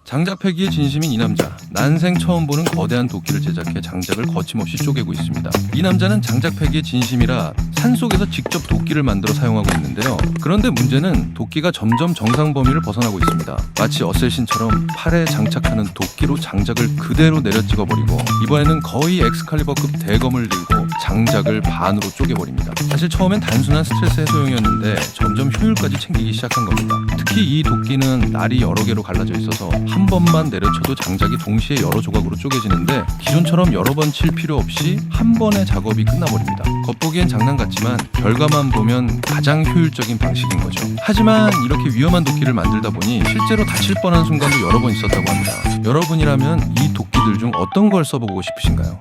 장작 패기의 진심인 이 남자, 난생 처음 보는 거대한 도끼를 제작해 장작을 거침없이 쪼개고 있습니다. 이 남자는 장작 패기의 진심이라 산속에서 직접 도끼를 만들어 사용하고 있는데요. 그런데 문제는 도끼가 점점 정상 범위를 벗어나고 있습니다. 마치 어쌔신처럼 팔에 장착하는 도끼로 장작을 그대로 내려 찍어버리고 이번에는 거의 엑스칼리버급 대검을 들고 장작을 반으로 쪼개버립니다. 사실 처음엔 단순한 스트레스 해소용이었는데 점점 효율까지 챙기기 시작한 겁니다. 특히 이 도끼는 날이 여러 개로 갈라져 있어서 한 번만 내려쳐도 장작이 동시에 여러 조각으로 쪼개지는데 기존처럼 여러 번 칠 필요 없이 한 번의 작업이 끝나버립니다. 겉보기엔 장난 같지만 결과만 보면 가장 효율적인 방식인 거죠. 하지만 이렇게 위험한 도끼를 만들다 보니 실제로 다칠 뻔한 순간도 여러 번 있었다고 합니다. 여러분이라면 이 도끼들 중 어떤 걸 써보고 싶으신가요?